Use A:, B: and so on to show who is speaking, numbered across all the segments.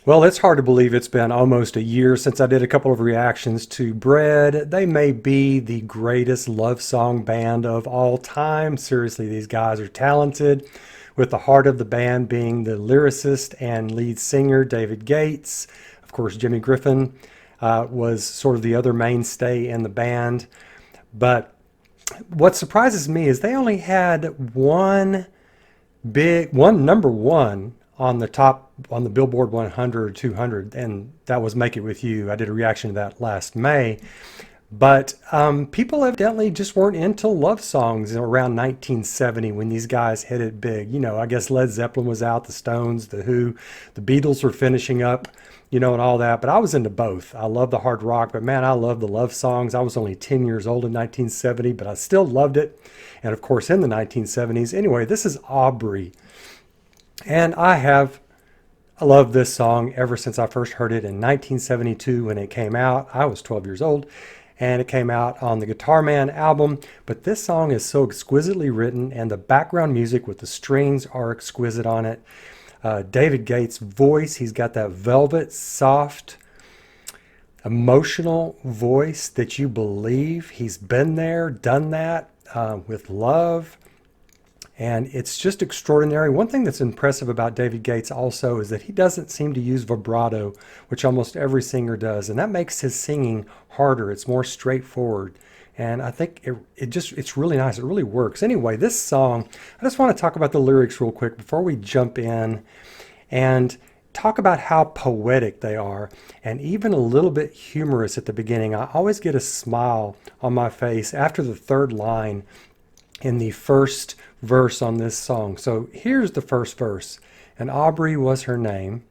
A: Well, it's hard to believe it's been almost a year since I did a couple of reactions to Bread. They may be the greatest love song band of all time. Seriously, these guys are talented, with the heart of the band being the lyricist and lead singer David Gates. Of course, Jimmy Griffin was sort of the other mainstay in the band. But what surprises me is they only had one number one on the top on the Billboard 100 or 200, and that was "Make It With You." I did a reaction to that last May. But people evidently just weren't into love songs around 1970 when these guys hit it big. I guess Led Zeppelin was out, the Stones, the Who, the Beatles were finishing up, and all that. But I was into both. I love the hard rock, but man, I love the love songs. I was only 10 years old in 1970, but I still loved it. And of course, in the 1970s. Anyway, this is Aubrey. And I love this song ever since I first heard it in 1972 when it came out. I was 12 years old, and it came out on the Guitar Man album. But this song is so exquisitely written, and the background music with the strings are exquisite on it. David Gates' voice, he's got that velvet, soft, emotional voice that you believe he's been there, done that with love. And it's just extraordinary. One thing that's impressive about David Gates also is that he doesn't seem to use vibrato, which almost every singer does. And that makes his singing harder. It's more straightforward. And I think it's really nice. It really works. Anyway, this song, I just want to talk about the lyrics real quick before we jump in and talk about how poetic they are and even a little bit humorous at the beginning. I always get a smile on my face after the third line in the first verse on this song. So here's the first verse. And Aubrey was her name,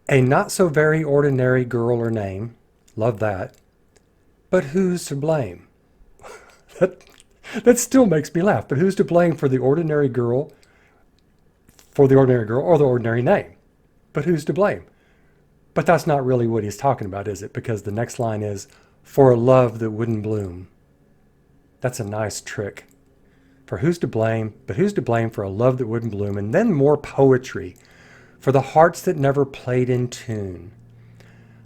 A: a not so very ordinary girl or name. Love that. But who's to blame? that still makes me laugh. But who's to blame for the ordinary girl, or the ordinary name? But who's to blame? But that's not really what he's talking about, is it? Because the next line is, for a love that wouldn't bloom. That's a nice trick. For who's to blame? But who's to blame for a love that wouldn't bloom? And then more poetry. For the hearts that never played in tune.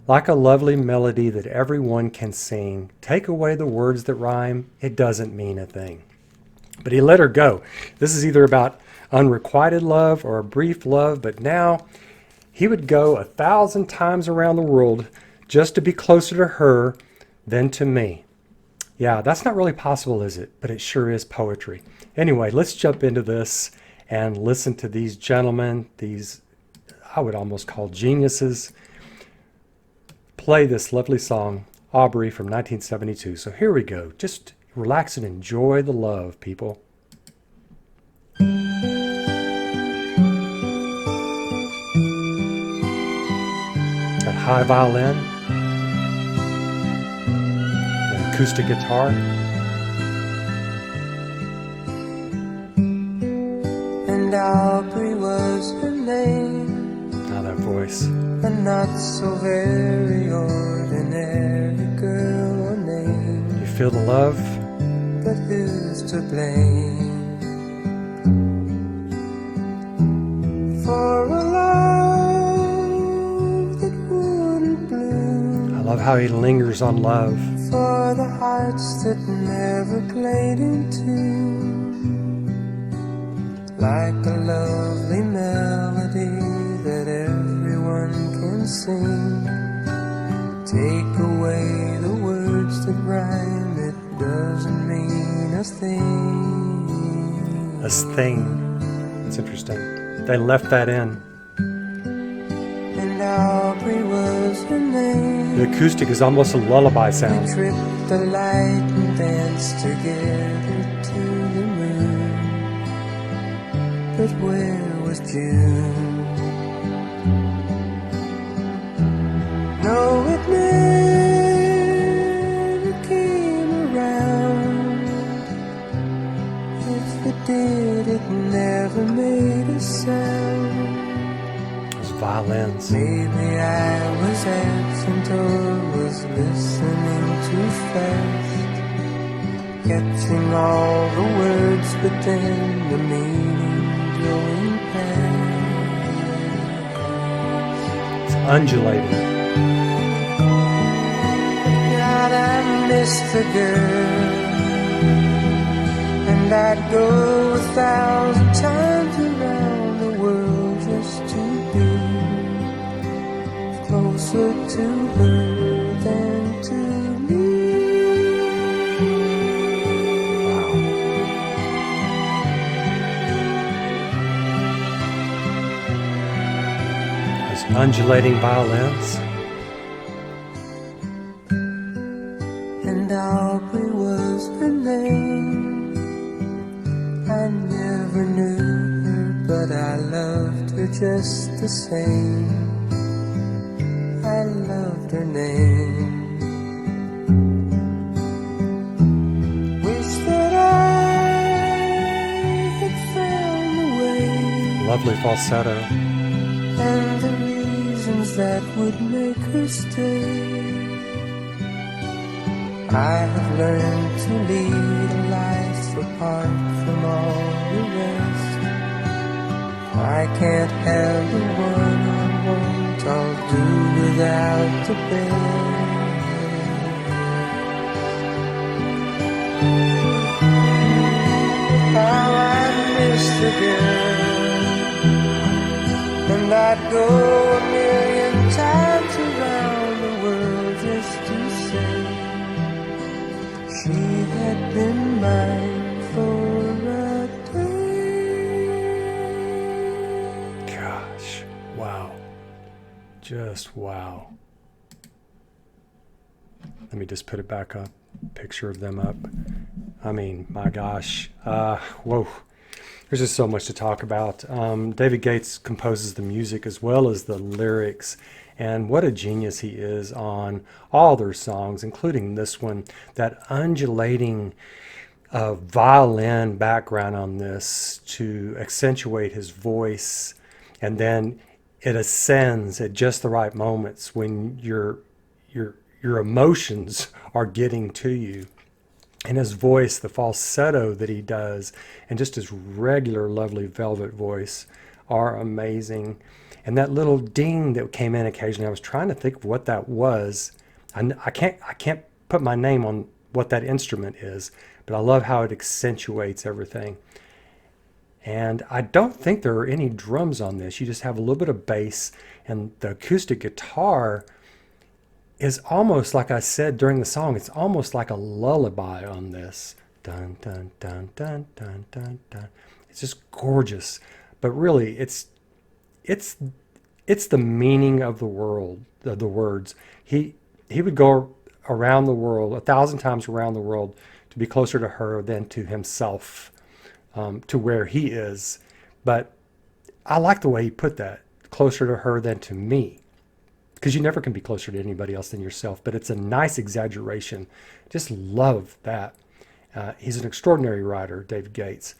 A: Like a lovely melody that everyone can sing. Take away the words that rhyme, it doesn't mean a thing. But he let her go. This is either about unrequited love or a brief love, but now he would go 1,000 times around the world just to be closer to her than to me. Yeah, that's not really possible, is it? But it sure is poetry. Anyway, let's jump into this and listen to these gentlemen, these, I would almost call geniuses, play this lovely song, Aubrey from 1972. So here we go. Just relax and enjoy the love, people. That high violin, the acoustic guitar.
B: And Aubrey was her name.
A: Now that voice.
B: A not so very ordinary girl or name.
A: You feel the love?
B: But who's to blame for a love that wouldn't bloom?
A: I love how he lingers on love.
B: For the hearts that never played in tune. Like a lovely melody that everyone can sing. Take away the words that rhyme, it doesn't mean a thing.
A: A thing. It's interesting. They left that in.
B: And Aubrey was her name.
A: The acoustic is almost a lullaby sound.
B: We tripped the light and danced together to the moon. But where was June? No, it never came around. If it did, it never made a sound.
A: Those violins.
B: Maybe I was absent or was listening too fast, catching all the words, but then the meaning going past.
A: undulating.
B: God, I miss the girl, and I'd go 1,000 times around the world just to be closer to her than to me.
A: Those undulating violins.
B: And Aubrey was her name. I never knew her, but I loved her just the same. I loved her name. Wish that I had found the way
A: Lovely falsetto.
B: and the reasons that would make her stay. I have learned to lead a life apart from all the rest. I can't have the one I want, I'll do without the best. How I miss the girl, and I'd go 1,000,000 times around the world just to say she had been mine for a day.
A: Gosh, wow. Just wow. Let me just put it back up. Picture of them up. I mean, my gosh. Whoa. There's just so much to talk about. David Gates composes the music as well as the lyrics. And what a genius he is on all their songs, including this one. That undulating violin background on this to accentuate his voice. And then it ascends at just the right moments when your emotions are getting to you. And his voice, the falsetto that he does, and just his regular lovely velvet voice are amazing. And that little ding that came in occasionally, I was trying to think of what that was. I can't put my name on what that instrument is, but I love how it accentuates everything. And I don't think there are any drums on this. You just have a little bit of bass, and the acoustic guitar is almost, like I said during the song, it's almost like a lullaby on this. Dun, dun, dun, dun, dun, dun, dun. It's just gorgeous. But really, it's the meaning of the world, of the words. He would go around the world, 1,000 times around the world, to be closer to her than to himself, to where he is. But I like the way he put that, closer to her than to me. Because you never can be closer to anybody else than yourself, but it's a nice exaggeration. Just love that. He's an extraordinary writer, David Gates.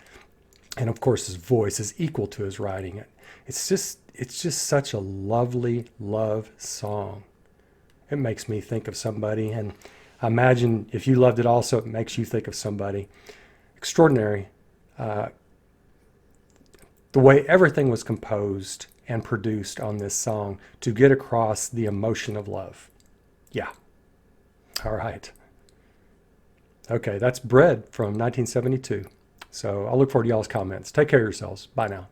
A: And of course, his voice is equal to his writing. It's just such a lovely love song. It makes me think of somebody, and I imagine if you loved it also, it makes you think of somebody. Extraordinary. The way everything was composed and produced on this song to get across the emotion of love. Yeah. All right. Okay, that's Bread from 1972. So I'll look forward to y'all's comments. Take care of yourselves. Bye now.